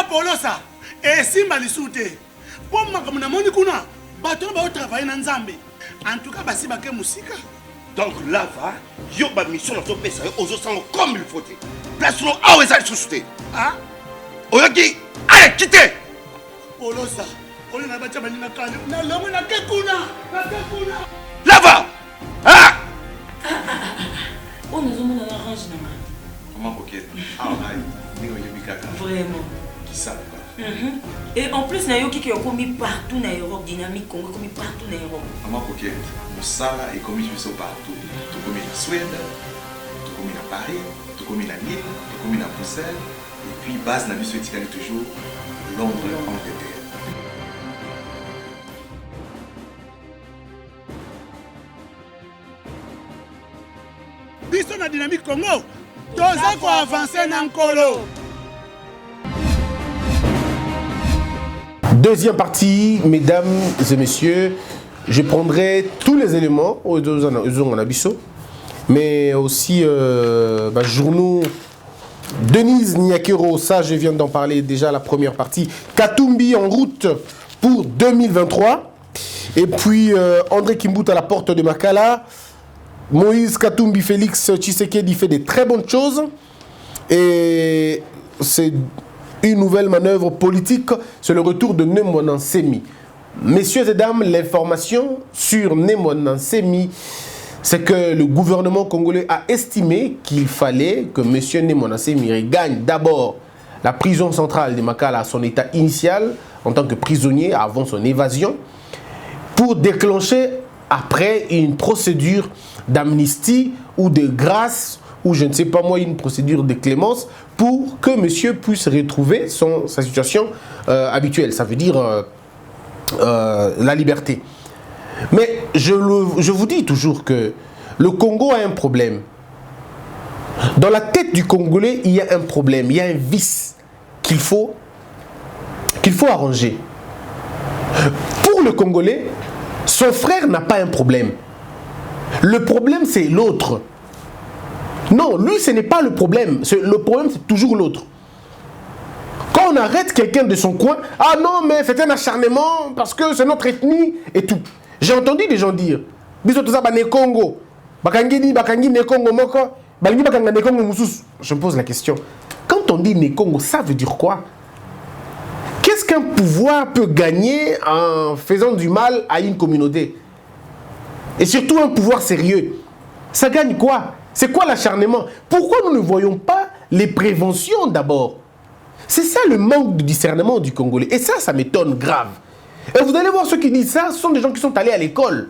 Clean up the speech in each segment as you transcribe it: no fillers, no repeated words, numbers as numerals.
Polosa, et Simba Lissoute. Pour moi, comme on a kuna, bateau va travailler dans Zambé. En tout cas, basi baké musika. Donc là, va, yo ba mission dans ton pays, aux autres comme il faut. Place nous à où est-ce soucié. Ah? Oyaki, allez, quittez. Polosa, on a battu na kane. Na lomo na kekuna. Là va. Ah! On nous a mis dans l'orange. Comment coquette? Ah, vraiment. Qui ça? Et en plus, il y a qui ont commis partout dans l'Europe, dynamique Congo, commis partout dans l'Europe. Maman coquette, ça est commis partout. Tout commis en Suède, tout commis à Paris, tout commis à Lille, tout commis à Bruxelles. Et puis, base n'a plus toujours Londres, Angleterre. Biso na dynamique Congo. Toza ko avancer na nkolo. Deuxième partie, mesdames et messieurs, je prendrai tous les éléments aux Abisso, mais aussi journaux Denise Niakero, ça je viens d'en parler déjà la première partie. Katumbi en route pour 2023, et puis André Kimbout à la porte de Makala. Moïse Katumbi Félix Tshisekedi fait des très bonnes choses, et c'est une nouvelle manœuvre politique, c'est le retour de Némona Nsemi. Messieurs et dames, l'information sur Némona Nsemi, c'est que le gouvernement congolais a estimé qu'il fallait que M. Némona Nsemi regagne d'abord la prison centrale de Makala à son état initial, en tant que prisonnier avant son évasion, pour déclencher après une procédure d'amnistie ou de grâce, ou je ne sais pas moi, une procédure de clémence, pour que monsieur puisse retrouver sa situation habituelle, ça veut dire la liberté. Mais je vous dis toujours que le Congo a un problème. Dans la tête du Congolais, il y a un problème, il y a un vice qu'il faut arranger. Pour le Congolais, son frère n'a pas un problème. Le problème, c'est l'autre. Non, lui, ce n'est pas le problème. Le problème, c'est toujours l'autre. Quand on arrête quelqu'un de son coin, ah non, mais c'est un acharnement parce que c'est notre ethnie et tout. J'ai entendu des gens dire, je me pose la question. Quand on dit Nekongo, ça veut dire quoi? Qu'est-ce qu'un pouvoir peut gagner en faisant du mal à une communauté? Et surtout un pouvoir sérieux. Ça gagne quoi? C'est quoi l'acharnement? Pourquoi nous ne voyons pas les préventions d'abord? C'est ça le manque de discernement du Congolais. Et ça m'étonne grave. Et vous allez voir ceux qui disent ça, ce sont des gens qui sont allés à l'école.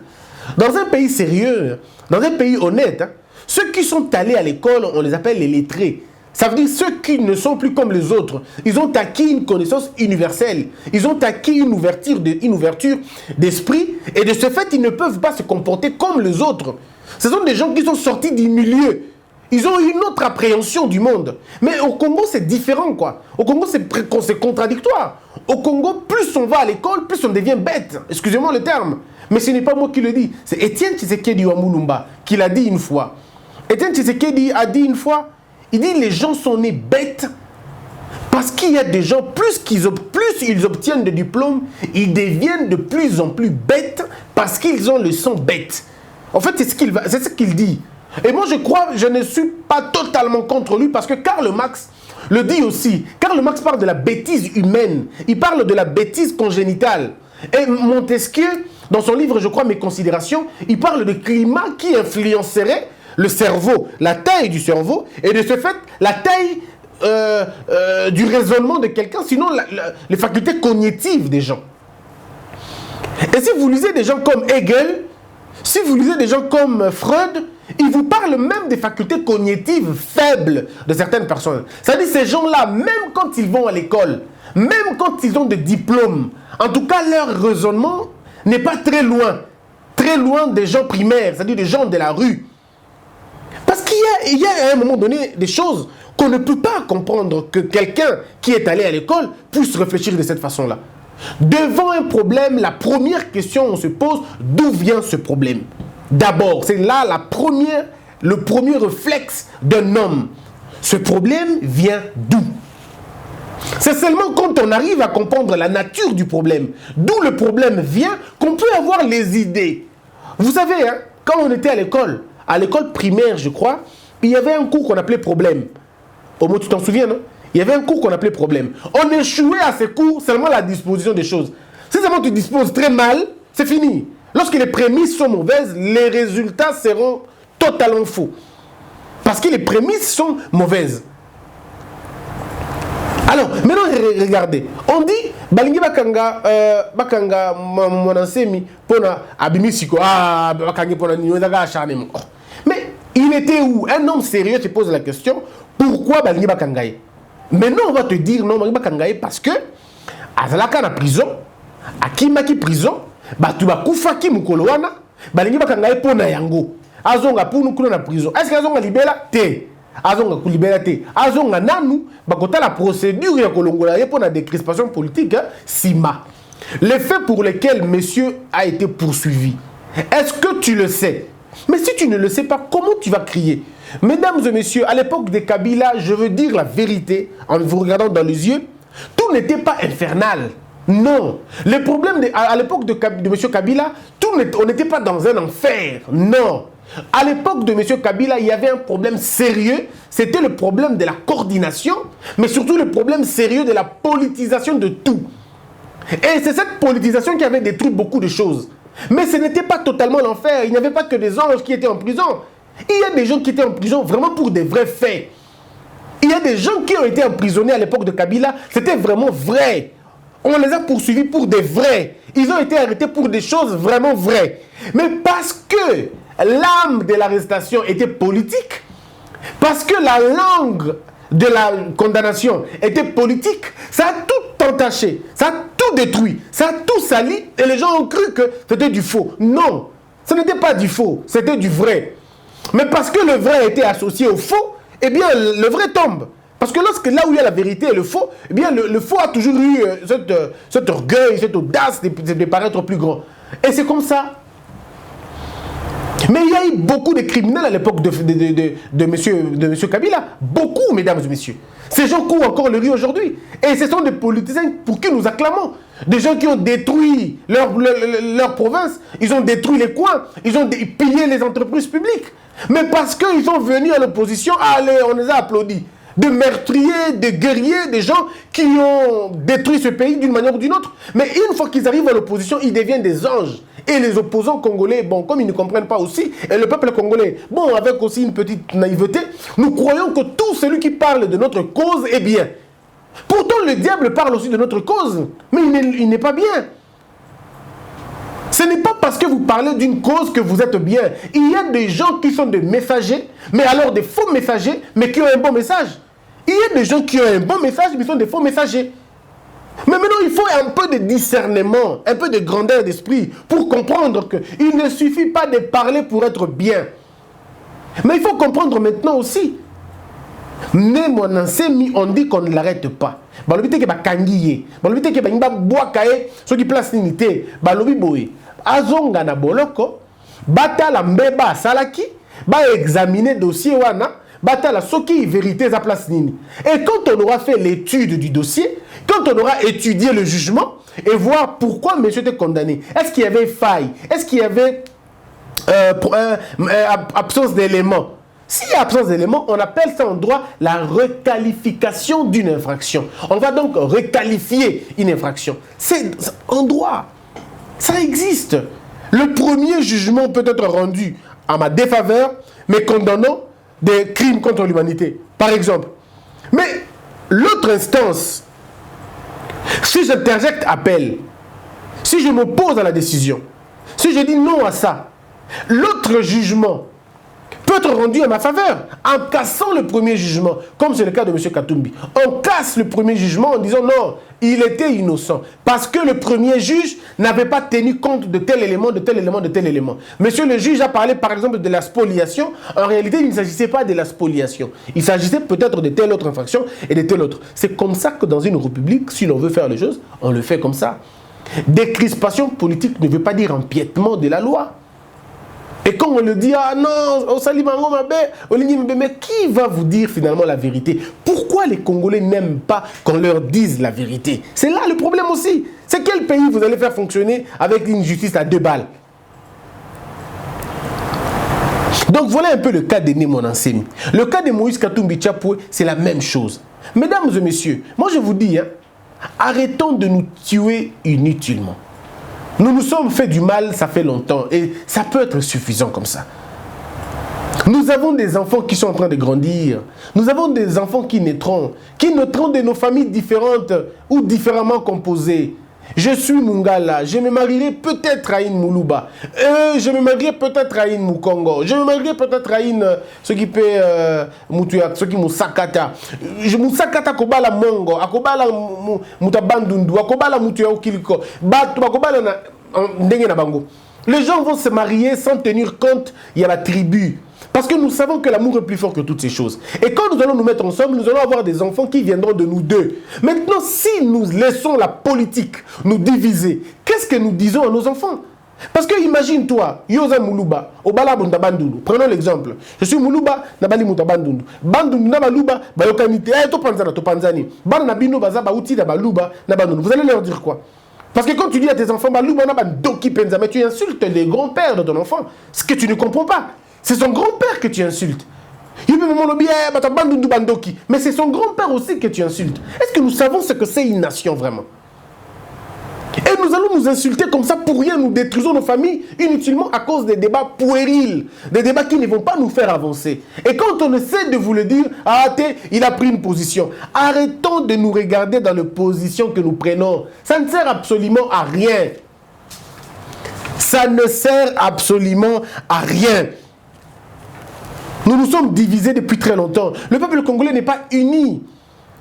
Dans un pays sérieux, dans un pays honnête, ceux qui sont allés à l'école, on les appelle les lettrés. Ça veut dire ceux qui ne sont plus comme les autres. Ils ont acquis une connaissance universelle. Ils ont acquis une ouverture d'esprit. Et de ce fait, ils ne peuvent pas se comporter comme les autres. Ce sont des gens qui sont sortis du milieu. Ils ont une autre appréhension du monde. Mais au Congo, c'est différent, quoi. Au Congo, c'est contradictoire. Au Congo, plus on va à l'école, plus on devient bête. Excusez-moi le terme. Mais ce n'est pas moi qui le dis. C'est Étienne Tshisekedi Wamulumba qui l'a dit une fois. Étienne Tshisekedi a dit une fois, il dit les gens sont nés bêtes parce qu'il y a des gens, plus ils obtiennent des diplômes, ils deviennent de plus en plus bêtes parce qu'ils ont le sang bête. En fait, c'est ce qu'il dit. Et moi, je ne suis pas totalement contre lui parce que Karl Marx le dit aussi. Karl Marx parle de la bêtise humaine. Il parle de la bêtise congénitale. Et Montesquieu, dans son livre, je crois, Mes considérations, il parle de climat qui influencerait le cerveau, la taille du cerveau, et de ce fait, la taille du raisonnement de quelqu'un, sinon les facultés cognitives des gens. Et si vous lisez des gens comme Hegel, si vous lisez des gens comme Freud, ils vous parlent même des facultés cognitives faibles de certaines personnes. C'est-à-dire ces gens-là, même quand ils vont à l'école, même quand ils ont des diplômes, en tout cas leur raisonnement n'est pas très loin des gens primaires, c'est-à-dire des gens de la rue. Parce qu'il y a à un moment donné des choses qu'on ne peut pas comprendre que quelqu'un qui est allé à l'école puisse réfléchir de cette façon-là. Devant un problème, la première question on se pose, d'où vient ce problème? D'abord, c'est là le premier réflexe d'un homme. Ce problème vient d'où? C'est seulement quand on arrive à comprendre la nature du problème, d'où le problème vient, qu'on peut avoir les idées. Vous savez, hein, quand on était à l'école primaire, je crois, il y avait un cours qu'on appelait problème. Au moins, tu t'en souviens, non? Il y avait un cours qu'on appelait problème. On échouait à ces cours seulement la disposition des choses. Si seulement tu disposes très mal, c'est fini. Lorsque les prémices sont mauvaises, les résultats seront totalement faux. Parce que les prémices sont mauvaises. Alors, maintenant, regardez. On dit, Balingi Bakanga, mon enseigne, pona abimisiko, Bakangi pona nyozaga acharnement. Mais il était où? Un homme sérieux se pose la question, pourquoi Balingi Bakangaye? Maintenant, on va te dire non, Balingi Bakangaye, parce que, Azalaka na prison, Akimaki prison, Batuba Koufaki Mukolowana, Balingi Bakangaye pona yango. Azonga pour nous na prison. Est-ce qu'Azonga libéra? Té. Azonga libéra té. Azonga nanu, bakota la procédure ya kolongola pour la décrispation politique, Sima. Les faits pour lesquels monsieur a été poursuivi, est-ce que tu le sais? Mais si tu ne le sais pas, comment tu vas crier? Mesdames et messieurs, à l'époque de Kabila, je veux dire la vérité, en vous regardant dans les yeux, tout n'était pas infernal. Non. Le problème, à l'époque de M. Kabila, on n'était pas dans un enfer. Non. À l'époque de M. Kabila, il y avait un problème sérieux. C'était le problème de la coordination, mais surtout le problème sérieux de la politisation de tout. Et c'est cette politisation qui avait détruit beaucoup de choses. Mais ce n'était pas totalement l'enfer. Il n'y avait pas que des anges qui étaient en prison. Il y a des gens qui étaient en prison vraiment pour des vrais faits. Il y a des gens qui ont été emprisonnés à l'époque de Kabila. C'était vraiment vrai. On les a poursuivis pour des vrais. Ils ont été arrêtés pour des choses vraiment vraies. Mais parce que l'âme de l'arrestation était politique, parce que la langue de la condamnation était politique, ça a tout entaché, ça a tout détruit, ça a tout sali, et les gens ont cru que c'était du faux. Non, ce n'était pas du faux, c'était du vrai. Mais parce que le vrai a été associé au faux, eh bien le vrai tombe. Parce que là où il y a la vérité et le faux, eh bien le faux a toujours eu cet orgueil, cette audace de paraître plus grand. Et c'est comme ça. Mais il y a eu beaucoup de criminels à l'époque de monsieur Kabila. Beaucoup, mesdames et messieurs. Ces gens courent encore le riz aujourd'hui. Et ce sont des politiciens pour qui nous acclamons. Des gens qui ont détruit leur province. Ils ont détruit les coins. Ils ont pillé les entreprises publiques. Mais parce qu'ils sont venus à l'opposition, allez, on les a applaudis. De meurtriers, de guerriers, des gens qui ont détruit ce pays d'une manière ou d'une autre. Mais une fois qu'ils arrivent à l'opposition, ils deviennent des anges. Et les opposants congolais, bon, comme ils ne comprennent pas aussi, et le peuple congolais, bon, avec aussi une petite naïveté, nous croyons que tout celui qui parle de notre cause est bien. Pourtant, le diable parle aussi de notre cause, mais il n'est pas bien. Ce n'est pas parce que vous parlez d'une cause que vous êtes bien. Il y a des gens qui sont des messagers, mais alors des faux messagers, mais qui ont un bon message. Il y a des gens qui ont un bon message, mais qui sont des faux messagers. Mais maintenant, il faut un peu de discernement, un peu de grandeur d'esprit pour comprendre qu'il ne suffit pas de parler pour être bien. Mais il faut comprendre maintenant aussi. Mais mon enseigne, on dit qu'on ne l'arrête pas. Balobité que bakangiye, balobité que ba boakae, ceux qui placent l'unité, balobi boy. Azonga na boloko, bata la mbeba salaki, ba examiner dossier wana. Batala soki vérité za place nini. Et quand on aura fait l'étude du dossier, quand on aura étudié le jugement et voir pourquoi monsieur était condamné, est-ce qu'il y avait faille, est-ce qu'il y avait absence d'éléments. S'il y a absence d'éléments, on appelle ça en droit la requalification d'une infraction. On va donc requalifier une infraction. C'est en droit. Ça existe. Le premier jugement peut être rendu à ma défaveur, mais condamnant des crimes contre l'humanité, par exemple. Mais l'autre instance, si j'interjecte appel, si je m'oppose à la décision, si je dis non à ça, l'autre jugement peut être rendu à ma faveur en cassant le premier jugement, comme c'est le cas de M. Katumbi. On casse le premier jugement en disant non, il était innocent. Parce que le premier juge n'avait pas tenu compte de tel élément, de tel élément, de tel élément. Monsieur le juge a parlé par exemple de la spoliation. En réalité, il ne s'agissait pas de la spoliation. Il s'agissait peut-être de telle autre infraction et de telle autre. C'est comme ça que dans une république, si l'on veut faire les choses, on le fait comme ça. Décrispation politique ne veut pas dire empiètement de la loi. Et quand on le dit, ah non, au Salibango mais qui va vous dire finalement la vérité? Pourquoi les Congolais n'aiment pas qu'on leur dise la vérité? C'est là le problème aussi. C'est quel pays vous allez faire fonctionner avec une justice à 2 balles? Donc voilà un peu le cas de Némon Ansemi. Le cas de Moïse Katumbi Tchapoué, c'est la même chose. Mesdames et messieurs, moi je vous dis, hein, arrêtons de nous tuer inutilement. Nous nous sommes fait du mal, ça fait longtemps, et ça peut être suffisant comme ça. Nous avons des enfants qui sont en train de grandir. Nous avons des enfants qui naîtront de nos familles différentes ou différemment composées. Je suis Mungala, je me marierai peut-être à une Moulouba, je me marierai peut-être à une Mukongo, je me marierai peut-être à une ce qui peut ce qui Mousakata. Je Mousakata kobala Mongo, akobala Mutabandundu, akobala Mutuya Okiliko, Batu akobala na ndenge na bango. Les gens vont se marier sans tenir compte, il y a la tribu. Parce que nous savons que l'amour est plus fort que toutes ces choses. Et quand nous allons nous mettre ensemble, nous allons avoir des enfants qui viendront de nous deux. Maintenant, si nous laissons la politique nous diviser, qu'est-ce que nous disons à nos enfants? Parce que imagine-toi, Yoza Moulouba, Obala Bundabandundu. Prenons l'exemple. Je suis Moulouba, Nabali Mutabandundu. Bandundu Nabalouba, Bayokanite, Topanzana, Topanzani. Barnabino Baza, Bauti, Nabalouba, Nabandundu. Vous allez leur dire quoi? Parce que quand tu dis à tes enfants, Balouba, Nabandoki, Penza, mais tu insultes les grands-pères de ton enfant. Ce que tu ne comprends pas. C'est son grand-père que tu insultes. Mais c'est son grand-père aussi que tu insultes. Est-ce que nous savons ce que c'est une nation vraiment? Et nous allons nous insulter comme ça pour rien. Nous détruisons nos familles inutilement à cause des débats puérils. Des débats qui ne vont pas nous faire avancer. Et quand on essaie de vous le dire, il a pris une position. Arrêtons de nous regarder dans les positions que nous prenons. Ça ne sert absolument à rien. Ça ne sert absolument à rien. Nous nous sommes divisés depuis très longtemps. Le peuple congolais n'est pas uni.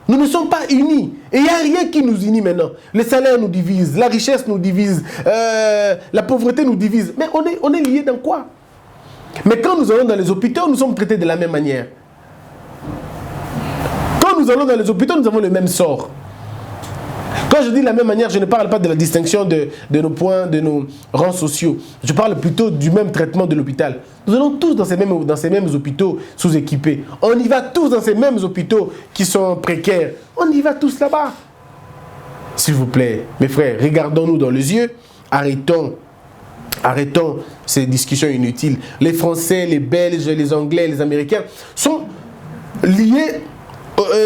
Nous ne sommes pas unis. Et il n'y a rien qui nous unit maintenant. Les salaires nous divisent, la richesse nous divise, la pauvreté nous divise. Mais on est liés dans quoi? Mais quand nous allons dans les hôpitaux, nous sommes traités de la même manière. Quand nous allons dans les hôpitaux, nous avons le même sort. Quand je dis de la même manière, je ne parle pas de la distinction de nos points, de nos rangs sociaux. Je parle plutôt du même traitement de l'hôpital. Nous allons tous dans ces mêmes hôpitaux sous-équipés. On y va tous dans ces mêmes hôpitaux qui sont précaires. On y va tous là-bas. S'il vous plaît, mes frères, regardons-nous dans les yeux. Arrêtons ces discussions inutiles. Les Français, les Belges, les Anglais, les Américains sont liés,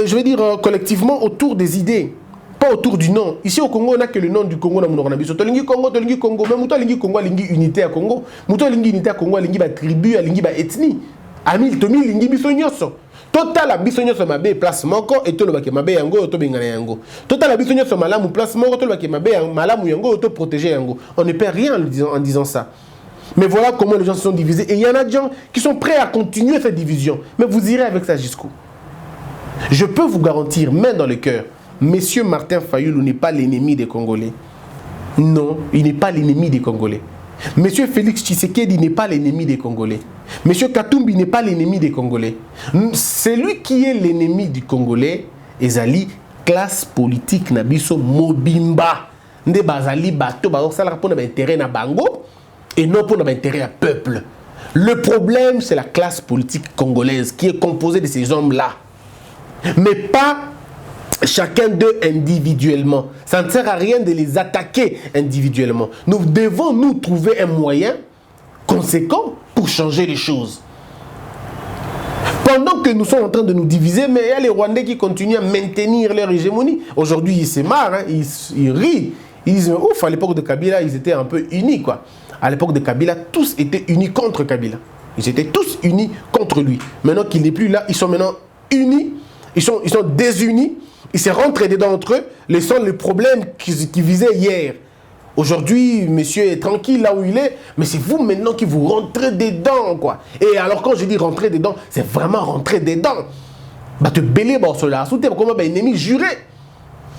je veux dire, collectivement autour des idées. Pas autour du nom. Ici au Congo, on n'a que le nom du Congo. Tolingi Congo, Tolingi Congo. Mais Mouto Lingi Congo, Lingi unité à Congo. Mouto Lingi unité à Congo, Lingi ba tribu, Lingi ba ethnie. Amil Tomi Lingi bisonyoso. Total la bisonyoso mabe place moko et tolo bake mabe yango to bengana yango. Total la bisonyoso malamu place moko tolo bake mabe malamu yango to protéger yango. On ne perd rien en disant ça. Mais voilà comment les gens se sont divisés. Et il y en a des gens qui sont prêts à continuer cette division. Mais vous irez avec ça jusqu'où? Je peux vous garantir, main dans le cœur, Monsieur Martin Fayulu n'est pas l'ennemi des Congolais. Non, il n'est pas l'ennemi des Congolais. Monsieur Félix Tshisekedi n'est pas l'ennemi des Congolais. Monsieur Katumbi n'est pas l'ennemi des Congolais. C'est lui qui est l'ennemi du Congolais. Ezali, classe politique nabiso mobimba. Nde bazali bato ba osala pour intérêt na bango et non pour intérêt à peuple. Le problème, c'est la classe politique congolaise qui est composée de ces hommes-là. Mais pas chacun d'eux individuellement. Ça ne sert à rien de les attaquer individuellement. Nous devons nous trouver un moyen conséquent pour changer les choses. Pendant que nous sommes en train de nous diviser, mais il y a les Rwandais qui continuent à maintenir leur hégémonie. Aujourd'hui, ils se marrent, hein, ils rient. Ils disent, ouf, à l'époque de Kabila, ils étaient un peu unis, quoi. À l'époque de Kabila, tous étaient unis contre Kabila. Ils étaient tous unis contre lui. Maintenant qu'il n'est plus là, ils sont maintenant unis. Ils sont désunis. Ils se rentrent dedans entre eux, laissant les problèmes qui visaient hier. Aujourd'hui, monsieur est tranquille là où il est, mais c'est vous maintenant qui vous rentrez dedans, quoi. Et alors quand je dis rentrer dedans, c'est vraiment rentrer dedans. Bah te belé bah cela, souté comme un ennemi juré.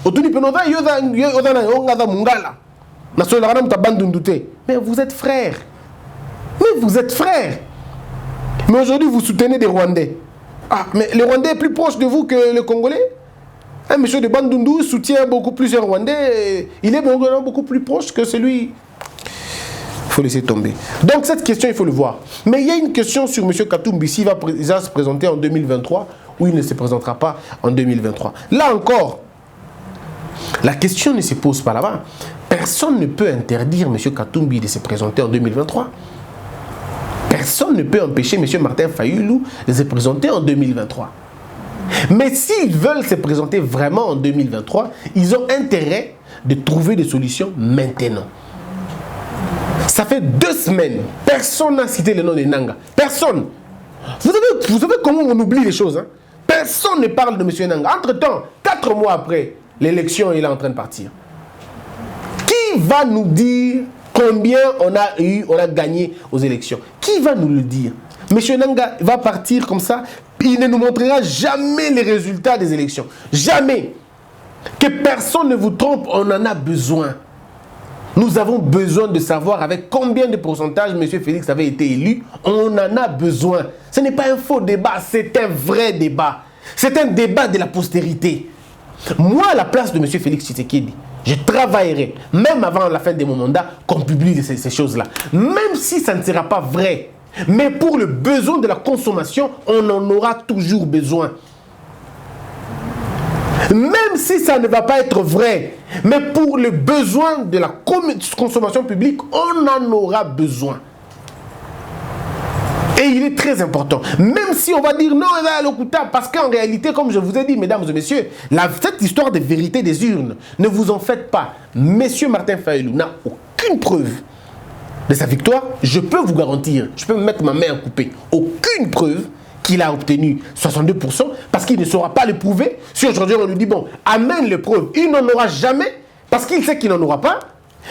Autour penova mais vous êtes frères. Mais vous êtes frères. Mais aujourd'hui vous soutenez des Rwandais. Ah, mais le Rwandais est plus proche de vous que le Congolais? Un monsieur de Bandundu soutient beaucoup plusieurs Rwandais. Il est beaucoup plus proche que celui. faut laisser tomber. Donc cette question, il faut le voir. Mais il y a une question sur M. Katumbi, s'il va se présenter en 2023 ou il ne se présentera pas en 2023. Là encore, la question ne se pose pas là-bas. Personne ne peut interdire M. Katumbi de se présenter en 2023. Personne ne peut empêcher M. Martin Fayulu de se présenter en 2023. Mais s'ils veulent se présenter vraiment en 2023, ils ont intérêt de trouver des solutions maintenant. Ça fait 2 semaines, personne n'a cité le nom de Nanga. Personne. Vous savez comment on oublie les choses, hein? Personne ne parle de M. Nanga. Entre-temps, 4 mois après l'élection, il est en train de partir. Qui va nous dire combien on a gagné aux élections? Qui va nous le dire? M. Nanga va partir comme ça, il ne nous montrera jamais les résultats des élections. Jamais. Que personne ne vous trompe, on en a besoin. Nous avons besoin de savoir avec combien de pourcentage M. Félix avait été élu. On en a besoin. Ce n'est pas un faux débat, c'est un vrai débat. C'est un débat de la postérité. Moi, à la place de M. Félix Tshisekedi, je travaillerai, même avant la fin de mon mandat, qu'on publie ces choses-là. Même si ça ne sera pas vrai. Mais pour le besoin de la consommation, on en aura toujours besoin. Même si ça ne va pas être vrai, mais pour le besoin de la consommation publique, on en aura besoin. Et il est très important. Même si on va dire non, il va à l'Okuta, parce qu'en réalité, comme je vous ai dit, mesdames et messieurs, cette histoire de vérité des urnes, ne vous en faites pas. Monsieur Martin Fayulu n'a aucune preuve de sa victoire. Je peux vous garantir, je peux me mettre ma main à couper, aucune preuve qu'il a obtenu 62%, parce qu'il ne saura pas le prouver. Si aujourd'hui on lui dit, bon, amène les preuves, il n'en aura jamais, parce qu'il sait qu'il n'en aura pas.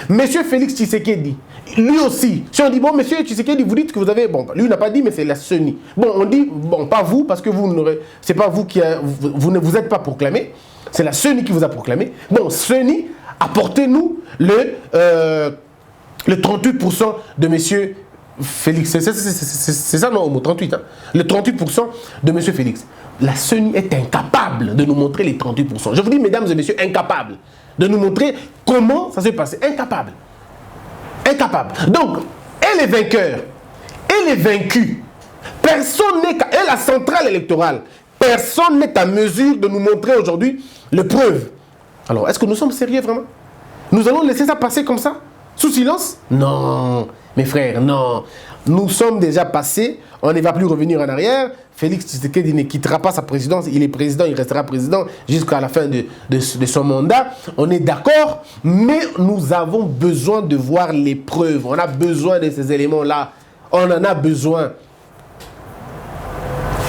Monsieur Félix Tshisekedi, lui aussi, si on dit, bon, monsieur Tshisekedi, vous dites que vous avez, bon, lui n'a pas dit, mais c'est la CENI. Bon, on dit, bon, pas vous, parce que vous n'aurez, c'est pas vous qui, vous ne vous êtes pas proclamé, c'est la CENI qui vous a proclamé. Bon, CENI, apportez-nous le 38% de monsieur Félix, c'est ça non, au mot 38, hein? Le 38% de M. Félix. La CENI est incapable de nous montrer les 38%. Je vous dis, mesdames et messieurs, incapable de nous montrer comment ça s'est passé. Incapable. Incapable. Donc, et les vainqueurs, et les vaincus, personne n'est, et la centrale électorale, personne n'est à mesure de nous montrer aujourd'hui les preuves. Alors, est-ce que nous sommes sérieux vraiment? Nous allons laisser ça passer comme ça? Sous silence? Non, mes frères, non. Nous sommes déjà passés, on ne va plus revenir en arrière. Félix Tshisekedi ne quittera pas sa présidence, il est président, il restera président jusqu'à la fin de son mandat. On est d'accord, mais nous avons besoin de voir les preuves. On a besoin de ces éléments-là. On en a besoin.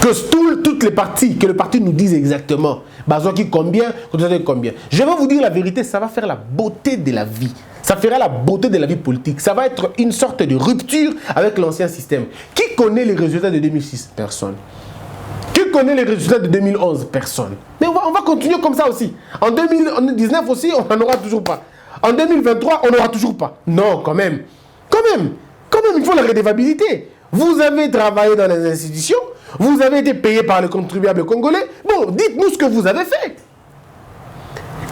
Que toutes les parties, que le parti nous dise exactement. Combien, combien. Je vais vous dire la vérité, ça va faire la beauté de la vie. Ça fera la beauté de la vie politique. Ça va être une sorte de rupture avec l'ancien système. Qui connaît les résultats de 2006? Personne. Qui connaît les résultats de 2011? Personne. Mais on va continuer comme ça aussi. En 2019 aussi, on n'en aura toujours pas. En 2023, on n'aura toujours pas. Non, quand même. Quand même, il faut la redevabilité. Vous avez travaillé dans les institutions, vous avez été payé par les contribuables congolais. Bon, dites-nous ce que vous avez fait.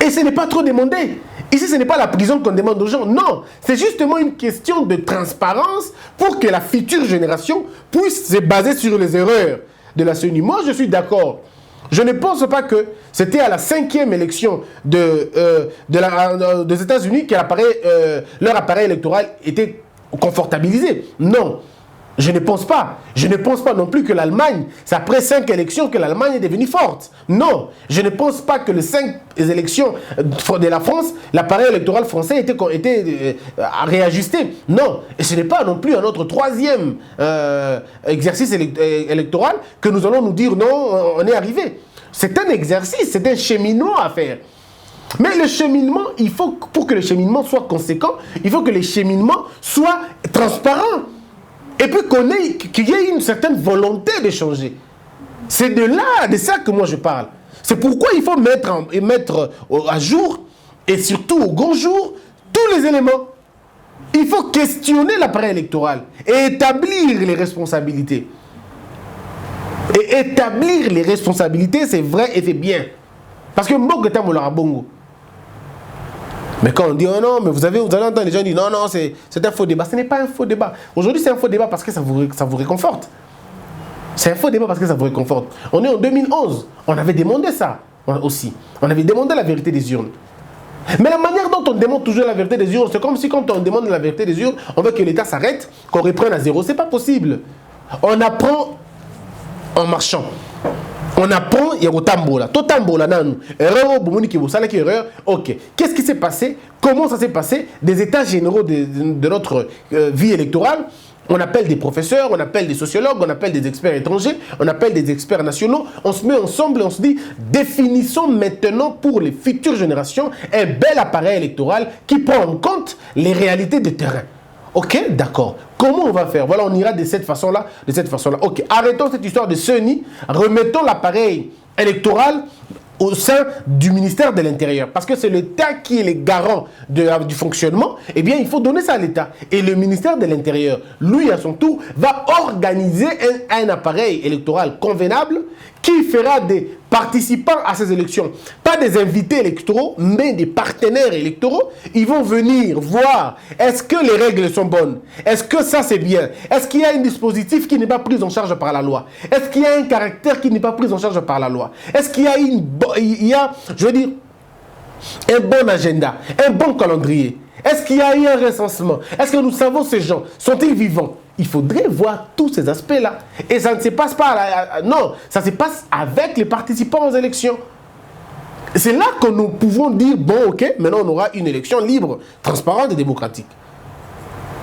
Et ce n'est pas trop demandé. Ici, ce n'est pas la prison qu'on demande aux gens. Non, c'est justement une question de transparence pour que la future génération puisse se baser sur les erreurs de la CENI. Moi, je suis d'accord. Je ne pense pas que c'était à la 5e élection des États-Unis que leur appareil électoral était confortabilisé. Non. Je ne pense pas. Je ne pense pas non plus que l'Allemagne, c'est après 5 élections que l'Allemagne est devenue forte. Non. Je ne pense pas que les 5 élections de la France, l'appareil électoral français était réajusté. Non. Et ce n'est pas non plus un autre 3e exercice électoral que nous allons nous dire non, on est arrivé. C'est un exercice, c'est un cheminement à faire. Mais le cheminement, il faut, pour que le cheminement soit conséquent, il faut que le cheminement soit transparent. Et puis qu'il y ait une certaine volonté de changer. C'est de ça que moi je parle. C'est pourquoi il faut mettre à jour, et surtout au grand jour, tous les éléments. Il faut questionner l'appareil électoral et établir les responsabilités. Et établir les responsabilités, c'est vrai et c'est bien. Parce que Mbogeta Molara Bongo. Mais quand on dit oh non, mais vous allez entendre les gens dire non, non, c'est un faux débat. Ce n'est pas un faux débat. Aujourd'hui, c'est un faux débat parce que ça vous réconforte. C'est un faux débat parce que ça vous réconforte. On est en 2011. On avait demandé ça aussi. On avait demandé la vérité des urnes. Mais la manière dont on demande toujours la vérité des urnes, c'est comme si quand on demande la vérité des urnes, on veut que l'État s'arrête, qu'on reprenne à zéro. C'est pas possible. On apprend en marchant. On apprend, il y a au tambola. Tout tambola, nan. Erreur, boumoni qui vous savez qui erreur. Ok. Qu'est-ce qui s'est passé? Comment ça s'est passé? Des états généraux de notre vie électorale. On appelle des professeurs, on appelle des sociologues, on appelle des experts étrangers, on appelle des experts nationaux. On se met ensemble et on se dit, définissons maintenant pour les futures générations un bel appareil électoral qui prend en compte les réalités de terrain. Ok, d'accord. Comment on va faire? Voilà, on ira de cette façon-là, de cette façon-là. Ok, arrêtons cette histoire de CENI, remettons l'appareil électoral au sein du ministère de l'Intérieur. Parce que c'est l'État qui est le garant du fonctionnement. Eh bien, il faut donner ça à l'État. Et le ministère de l'Intérieur, lui, à son tour, va organiser un appareil électoral convenable qui fera des participants à ces élections. Pas des invités électoraux, mais des partenaires électoraux. Ils vont venir voir, est-ce que les règles sont bonnes? Est-ce que ça c'est bien? Est-ce qu'il y a un dispositif qui n'est pas pris en charge par la loi? Est-ce qu'il y a un caractère qui n'est pas pris en charge par la loi? Est-ce qu'il y a je veux dire, un bon agenda, un bon calendrier? Est-ce qu'il y a eu un recensement? Est-ce que nous savons ces gens? Sont-ils vivants? Il faudrait voir tous ces aspects-là. Et ça ne se passe pas... non, ça se passe avec les participants aux élections. C'est là que nous pouvons dire, bon, ok, maintenant on aura une élection libre, transparente et démocratique.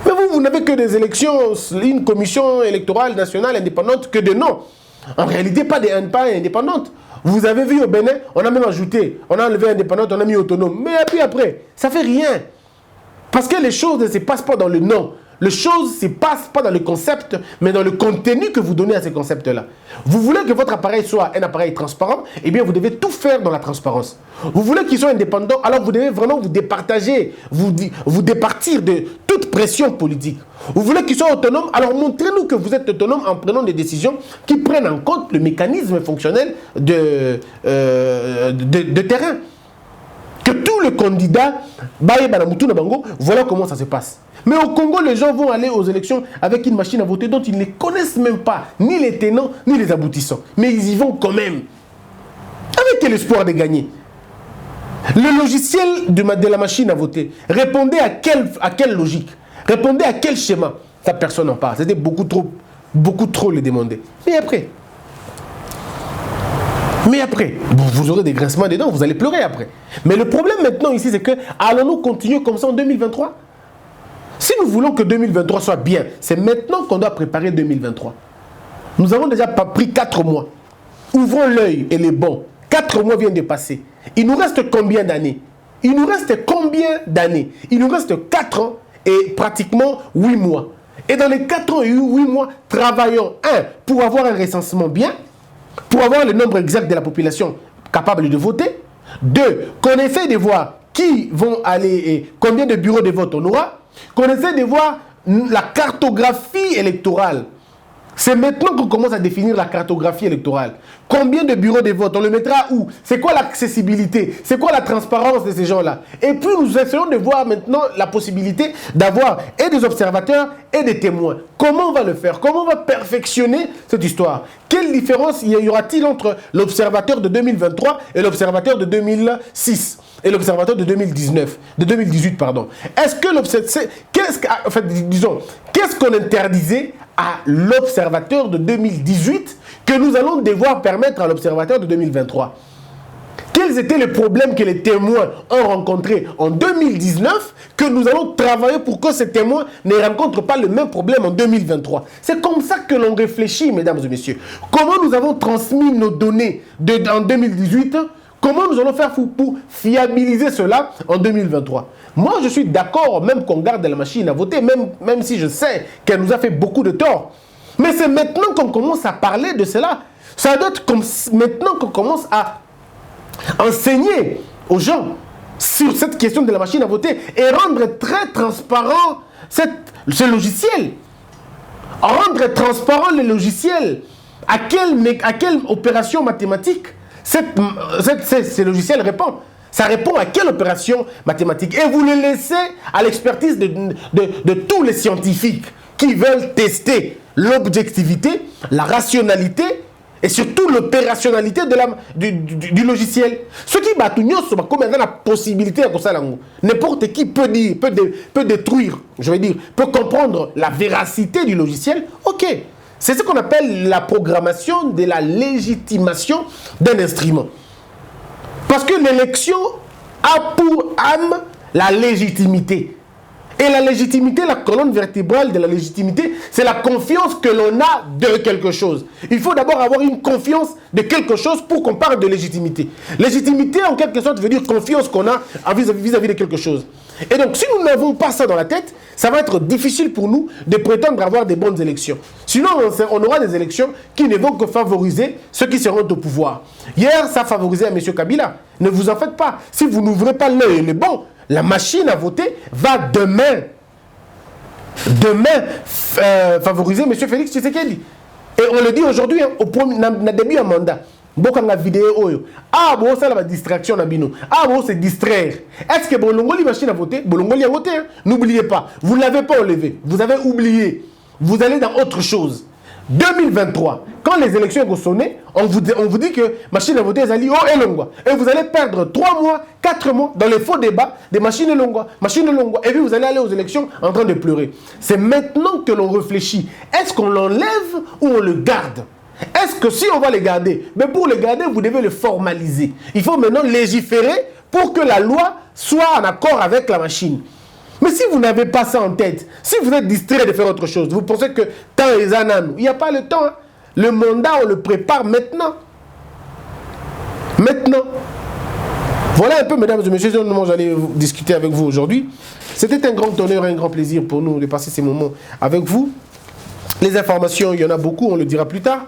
Mais vous n'avez que des élections, une commission électorale nationale indépendante que de nom. En réalité, pas indépendante. Vous avez vu au Bénin, on a même ajouté, on a enlevé indépendante, on a mis autonome. Mais puis après, ça fait rien. Parce que les choses ne se passent pas dans le nom. Les choses ne se passent pas dans le concept, mais dans le contenu que vous donnez à ces concepts-là. Vous voulez que votre appareil soit un appareil transparent, eh bien vous devez tout faire dans la transparence. Vous voulez qu'il soit indépendant, alors vous devez vraiment vous départager, vous départir de toute pression politique. Vous voulez qu'il soit autonome, alors montrez-nous que vous êtes autonome en prenant des décisions qui prennent en compte le mécanisme fonctionnel de terrain. Que tous les candidats, voilà comment ça se passe. Mais au Congo, les gens vont aller aux élections avec une machine à voter dont ils ne connaissent même pas ni les tenants ni les aboutissants. Mais ils y vont quand même. Avec l'espoir de gagner. Le logiciel de la machine à voter répondait à quelle logique? Répondait à quel schéma? Ça, personne n'en parle. C'était beaucoup trop le demander. Mais après, vous aurez des grincements des dents, vous allez pleurer après. Mais le problème maintenant ici, c'est que allons-nous continuer comme ça en 2023? Si nous voulons que 2023 soit bien, c'est maintenant qu'on doit préparer 2023. Nous avons déjà pris 4 mois. Ouvrons l'œil et les bons. 4 mois viennent de passer. Il nous reste combien d'années? Il nous reste 4 ans et pratiquement 8 mois. Et dans les 4 ans et 8 mois, travaillons, pour avoir un recensement bien, pour avoir le nombre exact de la population capable de voter. 2, qu'on essaie de voir qui vont aller et combien de bureaux de vote on aura. Qu'on essaie de voir la cartographie électorale. C'est maintenant qu'on commence à définir la cartographie électorale. Combien de bureaux de vote? On le mettra où? C'est quoi l'accessibilité? C'est quoi la transparence de ces gens-là? Et puis nous essayons de voir maintenant la possibilité d'avoir et des observateurs et des témoins. Comment on va le faire? Comment on va perfectionner cette histoire? Quelle différence y aura-t-il entre l'observateur de 2023 et l'observateur de 2006 et l'observateur de 2018, pardon? Est-ce que qu'est-ce qu'on interdisait à l'observateur de 2018 que nous allons devoir permettre à l'observateur de 2023? Quels étaient les problèmes que les témoins ont rencontrés en 2019 que nous allons travailler pour que ces témoins ne rencontrent pas le même problème en 2023? C'est comme ça que l'on réfléchit, mesdames et messieurs. Comment nous avons transmis nos données en 2018? Comment nous allons faire pour fiabiliser cela en 2023? Moi, je suis d'accord, même qu'on garde la machine à voter, même si je sais qu'elle nous a fait beaucoup de tort. Mais c'est maintenant qu'on commence à parler de cela. Ça doit être comme maintenant qu'on commence à enseigner aux gens sur cette question de la machine à voter et rendre très transparent ce logiciel. Rendre transparent le logiciel. À quelle opération mathématique ce logiciel répond. Ça répond à quelle opération mathématique? Et vous le laissez à l'expertise de tous les scientifiques qui veulent tester l'objectivité, la rationalité et surtout l'opérationnalité du logiciel. Ce qui va tout comme la possibilité de ça, n'importe qui peut dire, peut détruire, je veux dire, peut comprendre la véracité du logiciel. Ok, c'est ce qu'on appelle la programmation de la légitimation d'un instrument. Parce que l'élection a pour âme la légitimité. Et la légitimité, la colonne vertébrale de la légitimité, c'est la confiance que l'on a de quelque chose. Il faut d'abord avoir une confiance de quelque chose pour qu'on parle de légitimité. Légitimité, en quelque sorte, veut dire confiance qu'on a vis-à-vis de quelque chose. Et donc, si nous n'avons pas ça dans la tête, ça va être difficile pour nous de prétendre avoir des bonnes élections. Sinon, on aura des élections qui ne vont que favoriser ceux qui seront au pouvoir. Hier, ça favorisait M. Kabila. Ne vous en faites pas. Si vous n'ouvrez pas l'œil, le bon, la machine à voter va demain favoriser M. Félix Tshisekedi. Et on le dit aujourd'hui, hein, au début du mandat. Bokanga vidéo oyo. Ah bon, ça la distraction na bino. Ah bon, c'est distraire. Est-ce que bolongoli machine à voter? Bolongoli a voté, hein? N'oubliez pas. Vous ne l'avez pas enlevé. Vous avez oublié. Vous allez dans autre chose. 2023, quand les élections vont sonner, on vous dit que machine à voter est allée au Elongwa. Et vous allez perdre 3 mois, 4 mois dans les faux débats des machines Elongwa. Et puis vous allez aller aux élections en train de pleurer. C'est maintenant que l'on réfléchit. Est-ce qu'on l'enlève ou on le garde? Est-ce que si on va les garder, mais pour les garder, vous devez le formaliser. Il faut maintenant légiférer pour que la loi soit en accord avec la machine. Mais si vous n'avez pas ça en tête, si vous êtes distrait de faire autre chose, vous pensez que temps est ananou, il n'y a pas le temps. Hein. Le mandat, on le prépare maintenant. Maintenant. Voilà un peu, mesdames et messieurs, dont j'allais discuter avec vous aujourd'hui. C'était un grand honneur et un grand plaisir pour nous de passer ces moments avec vous. Les informations, il y en a beaucoup, on le dira plus tard.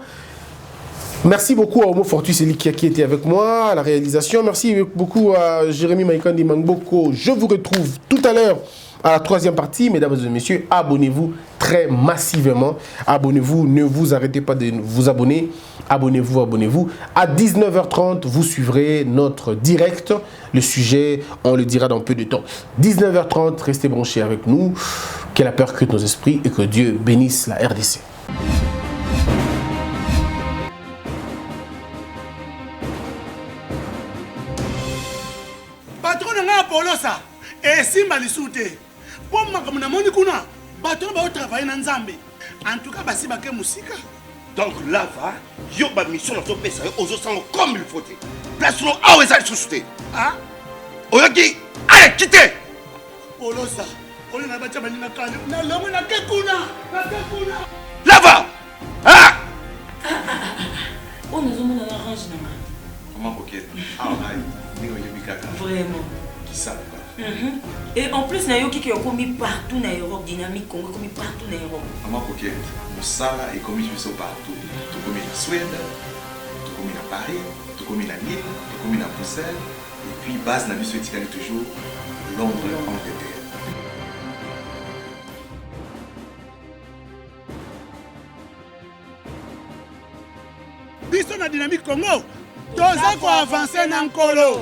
Merci beaucoup à Homo Fortus Elikia qui était avec moi à la réalisation. Merci beaucoup à Jérémy Maïkandi Mangboko. Je vous retrouve tout à l'heure à la 3e partie. Mesdames et messieurs, abonnez-vous très massivement. Abonnez-vous, ne vous arrêtez pas de vous abonner. Abonnez-vous, abonnez-vous. À 19h30, vous suivrez notre direct. Le sujet, on le dira dans peu de temps. 19h30, restez branchés avec nous. Que la peur quitte nos esprits et que Dieu bénisse la RDC. Patron nga Polosa et simba lisute. Pour makamuna moni kuna, patron ba travailler na Nzambe. En tout cas, basi ba ke musika. Donc là va, yo ba mission na to pesa yo ozo sango comme il faut. Place no aweza susute. Ah? Oyoki, allez quittez. Polosa. On a battu na kane. Na longo na kekuna. Là va. Ah! On nous a orange na. Comment coquette? Ah, Vraiment. Qui ça? Et en plus, il y a qui ont commis partout dans l'Europe, dynamique, Congo, commis partout dans l'Europe. Comment coquette? Moussala est commis partout. Tout comme en Suède, tout comme à Paris, tout comme à Lille, tout comme à Bruxelles. Et puis, base, n'a vu ce toujours Londres, Angleterre. Biso na dynamique Congo, toza ko avancer na nkolo.